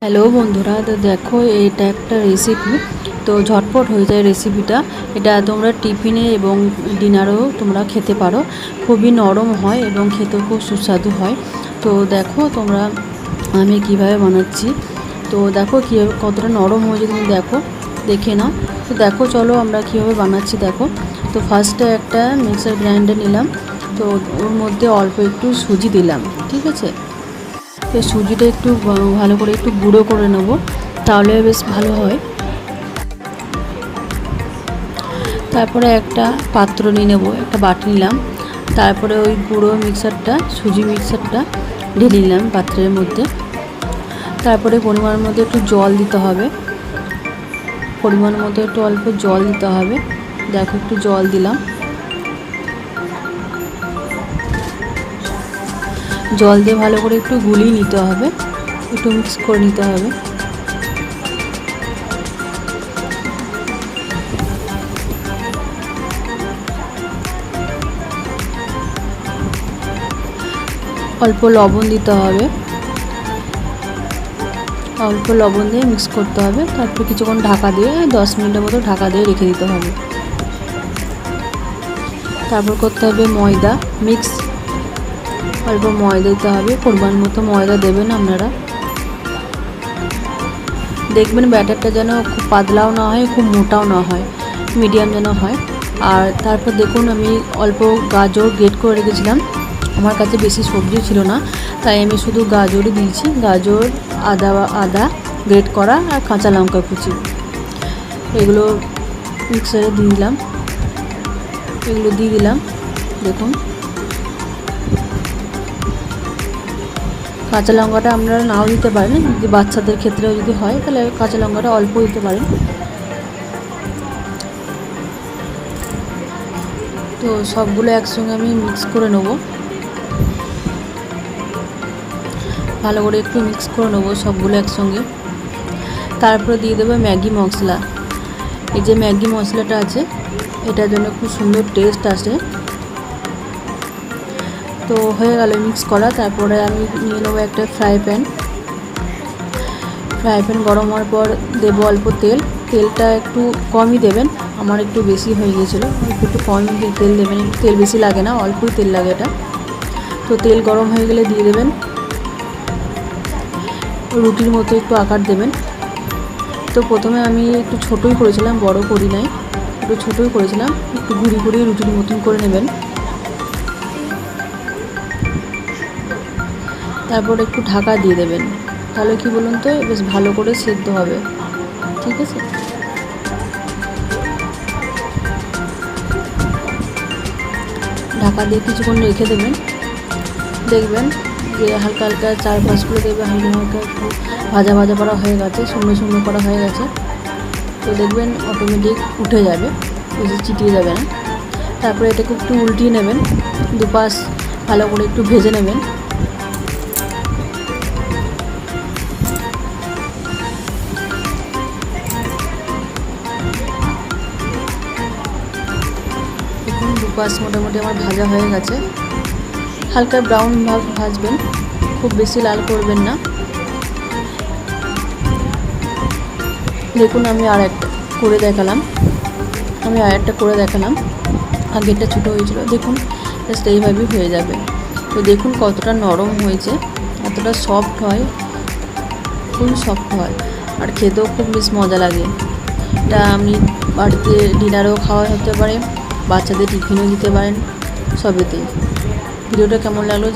Hello বন্ধুরা, তো দেখো এটা একটা রেসিপি। তো ঝটপট হয়ে যায় রেসিপিটা। এটা তোমরা টিফিনে এবং ডিনারেও তোমরা খেতে পারো। খুবই নরম হয় এবং খেতেও খুব সুস্বাদু হয়। তো দেখো তোমরা আমি কিভাবে বানাচ্ছি। তো দেখো কীভাবে কতটা নরম হয়েছে তুমি দেখে নাও। তো দেখো চলো আমরা কীভাবে বানাচ্ছি দেখো। তো ফার্স্টে একটা মিক্সার গ্রাইন্ডার নিলাম। তো ওর মধ্যে অল্প একটু সুজি দিলাম, ঠিক আছে। তো সুজিটা একটু ভালো করে একটু গুঁড়ো করে নেব, তাহলে বেশ ভালো হয়। তারপরে একটা পাত্র নিয়ে নেব, একটা বাটি নিলাম। তারপরে ওই গুঁড়ো সুজি মিক্সারটা ঢেলে নিলাম পাত্রের মধ্যে। তারপরে পরিমাণ মতো একটু জল দিতে হবে, পরিমাণ মতো একটু অল্প জল দিতে হবে। দেখো একটু জল দিলাম। জল দিয়ে ভালো করে একটু গুলিয়ে নিতে হবে, একটু মিক্স করে নিতে হবে। অল্প লবণ দিতে হবে, অল্প লবণ দিয়ে মিক্স করতে হবে। তারপর কিছুক্ষণ ঢাকা দিয়ে 10 মিনিটের মতো ঢাকা দিয়ে রেখে দিতে হবে। তারপর করতে হবে ময়দা মিক্স, অল্প ময়দা দিতে হবে, পরিমাণ মতো ময়দা দেবেন আপনারা। দেখবেন ব্যাটারটা যেন খুব পাতলাও না হয়, খুব মোটাও না হয়, মিডিয়াম যেন হয়। আর তারপর দেখুন আমি অল্প গাজর গ্রেট করে রেখেছিলাম। আমার কাছে বেশি সবজি ছিল না, তাই আমি শুধু গাজরই দিয়েছি। গাজর, আদা গ্রেট করা আর কাঁচা লঙ্কা কুচি, এগুলো মিক্সারে দিয়ে দিলাম। এগুলো দিয়ে দিলাম। দেখুন কাঁচা লঙ্কাটা আপনারা নাও দিতে পারেন, যদি বাচ্চাদের ক্ষেত্রেও যদি হয় তাহলে কাঁচা লঙ্কাটা অল্প দিতে পারেন। তো সবগুলো একসঙ্গে আমি মিক্স করে নেব, ভালো করে একটু মিক্স করে নেব সবগুলো একসঙ্গে। তারপরে দিয়ে দেবো ম্যাগি মশলা। এই যে ম্যাগি মশলাটা আছে, এটার জন্য খুব সুন্দর টেস্ট আসে। তো হয়ে গেল মিক্স করা। তারপরে আমি নিয়ে নেবো একটা ফ্রাই প্যান গরম হওয়ার পর দেবো অল্প তেল। তেলটা একটু কমই দেবেন, আমার একটু বেশি হয়ে গিয়েছিলো, একটু কম তেল দেবেন। তেল বেশি লাগে না, অল্পই তেল লাগে এটা। তো তেল গরম হয়ে গেলে দিয়ে দেবেন, রুটির মতো একটু আকার দেবেন। তো প্রথমে আমি একটু ছোটোই করেছিলাম, বড় করি নাই, একটু ছোটোই করেছিলাম। একটু ঘুরি ঘুরিয়ে রুটির মতন করে নেবেন। তারপর একটু ঢাকা দিয়ে দেবেন, তাহলে কি বলুন তো বেশ ভালো করে সেদ্ধ হবে, ঠিক আছে। ঢাকা দিয়ে কিছুক্ষণ রেখে দেবেন। দেখবেন যে হালকা হালকা চারপাশগুলো দেখবে হালকা হালকা একটু ভাজা ভাজা করা হয়ে গেছে, শুকনো শুকনো করা হয়ে গেছে। তো দেখবেন অটোমেটিক উঠে যাবে, বেশি চিটিয়ে যাবে না। তারপরে এটাকে একটু উল্টিয়ে নেবেন, দুপাশ ভালো করে একটু ভেজে নেবেন। দেখুন দুপাশ মোটামুটি আমার ভাজা হয়ে গেছে। হালকা ব্রাউন ভাব ভাজবেন, খুব বেশি লাল করবেন না। দেখুন আমি আর একটা করে দেখালাম। আগেরটা ছোটো হয়েছিল, দেখুন জাস্ট এইভাবেই হয়ে যাবে। তো দেখুন কতটা নরম হয়েছে, এতটা সফট হয়, খুবই সফট হয়, আর খেতেও খুব বেশ মজা লাগে। এটা আপনি বাড়িতে ডিনারেও খাওয়া হতে পারে, বাচ্চাদের টিফিনও দিতে পারেন, সবেতেই। ভিডিওটা কেমন লাগলো